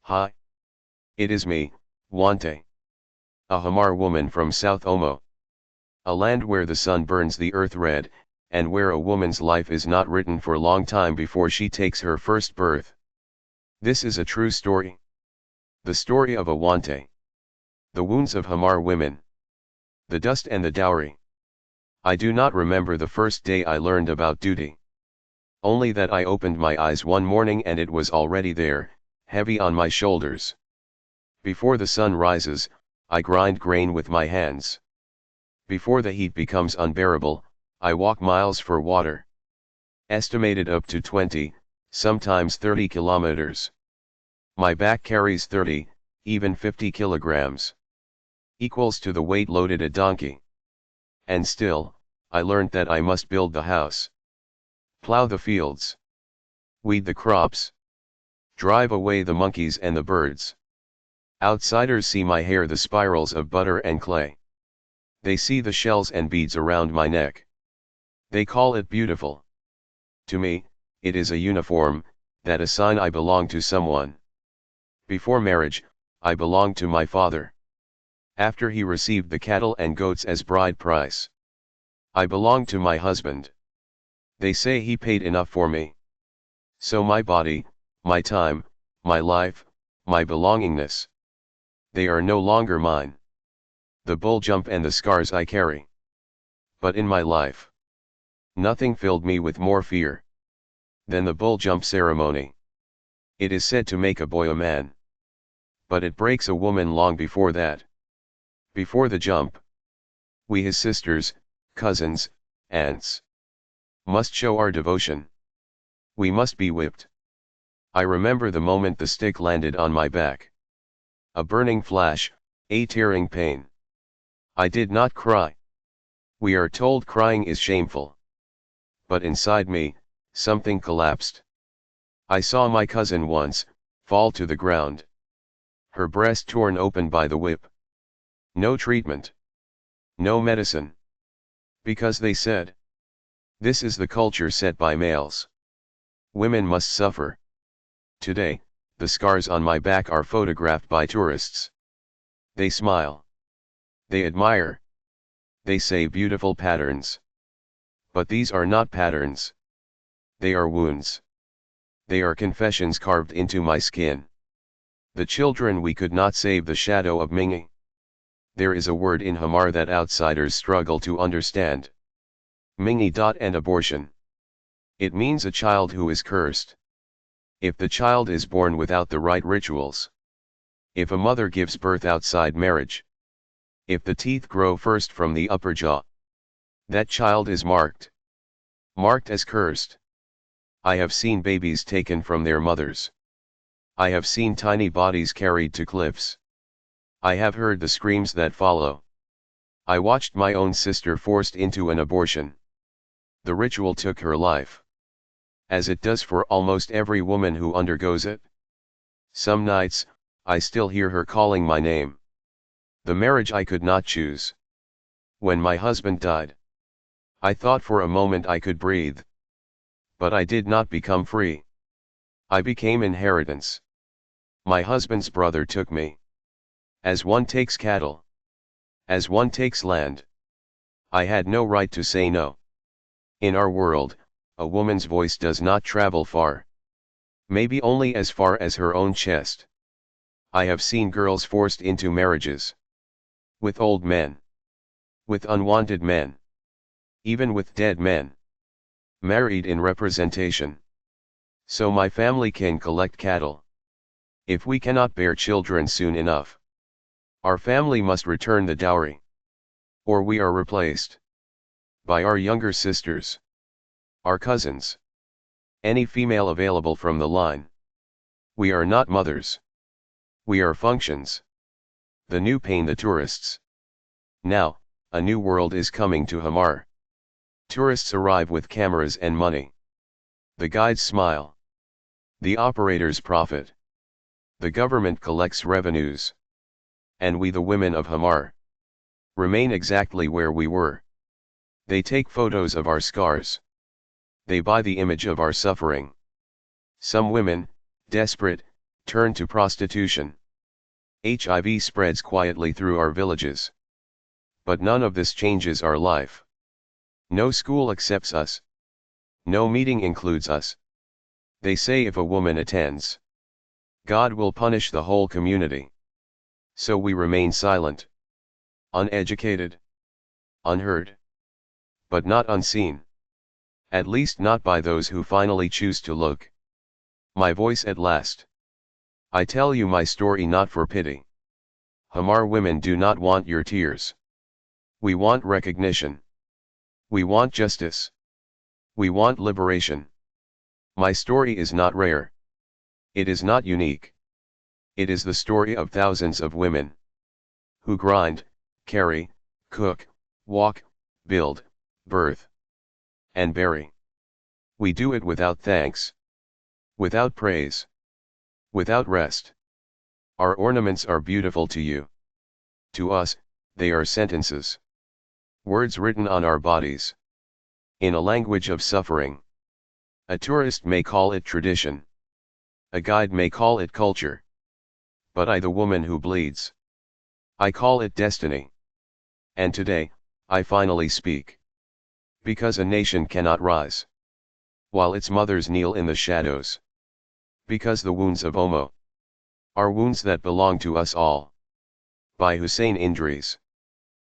Hi. It is me, Wante. A Hammar woman from South Omo. A land where the sun burns the earth red, and where a woman's life is not written for long time before she takes her first birth. This is a true story. The story of a Wante. The wounds of Hammar women. The dust and the dowry. I do not remember the first day I learned about duty. Only that I opened my eyes one morning and it was already there, heavy on my shoulders. Before the sun rises, I grind grain with my hands. Before the heat becomes unbearable, I walk miles for water. Estimated up to 20, sometimes 30 kilometers. My back carries 30, even 50 kilograms. Equals to the weight loaded a donkey. And still, I learned that I must build the house. Plow the fields. Weed the crops. Drive away the monkeys and the birds. Outsiders see my hair, the spirals of butter and clay. They see the shells and beads around my neck. They call it beautiful. To me, it is a uniform, that a sign I belong to someone. Before marriage, I belonged to my father. After he received the cattle and goats as bride price, I belonged to my husband. They say he paid enough for me. So my body, my time, my life, my belongingness, they are no longer mine. The bull jump and the scars I carry. But in my life, nothing filled me with more fear than the bull jump ceremony. It is said to make a boy a man. But it breaks a woman long before that. Before the jump, we, his sisters, cousins, aunts, must show our devotion. We must be whipped. I remember the moment the stick landed on my back. A burning flash, a tearing pain. I did not cry. We are told crying is shameful. But inside me, something collapsed. I saw my cousin once, fall to the ground. Her breast torn open by the whip. No treatment. No medicine. Because they said, this is the culture set by males. Women must suffer. Today, the scars on my back are photographed by tourists. They smile. They admire. They say beautiful patterns. But these are not patterns. They are wounds. They are confessions carved into my skin. The children we could not save, the Shadow of Mingy. There is a word in Hammar that outsiders struggle to understand. Mingy. And abortion. It means a child who is cursed. If the child is born without the right rituals. If a mother gives birth outside marriage. If the teeth grow first from the upper jaw. That child is marked. Marked as cursed. I have seen babies taken from their mothers. I have seen tiny bodies carried to cliffs. I have heard the screams that follow. I watched my own sister forced into an abortion. The ritual took her life. As it does for almost every woman who undergoes it. Some nights, I still hear her calling my name. The marriage I could not choose. When my husband died, I thought for a moment I could breathe. But I did not become free. I became inheritance. My husband's brother took me. As one takes cattle. As one takes land. I had no right to say no. In our world, a woman's voice does not travel far. Maybe only as far as her own chest. I have seen girls forced into marriages. With old men. With unwanted men. Even with dead men. Married in representation. So my family can collect cattle. If we cannot bear children soon enough, our family must return the dowry. Or we are replaced by our younger sisters, our cousins, any female available from the line. We are not mothers. We are functions. The new pain, the tourists. Now, a new world is coming to Hammar. Tourists arrive with cameras and money. The guides smile. The operators profit. The government collects revenues. And we, the women of Hammar, remain exactly where we were. They take photos of our scars. They buy the image of our suffering. Some women, desperate, Turn to prostitution. HIV spreads quietly through our villages. But none of this changes our life. No school accepts us. No meeting includes us. They say if a woman attends, God will punish the whole community. So we remain silent, uneducated, unheard, but not unseen. At least not by those who finally choose to look. My voice at last. I tell you my story not for pity. Hammar women do not want your tears. We want recognition. We want justice. We want liberation. My story is not rare. It is not unique. It is the story of thousands of women who grind, carry, cook, walk, build, birth, and bury. We do it without thanks, without praise, without rest. Our ornaments are beautiful to you. To us, they are sentences. Words written on our bodies. In a language of suffering. A tourist may call it tradition. A guide may call it culture. But I, the woman who bleeds, I call it destiny. And today, I finally speak. Because a nation cannot rise while its mothers kneel in the shadows. Because the wounds of Omo are wounds that belong to us all. By Hussein Indris.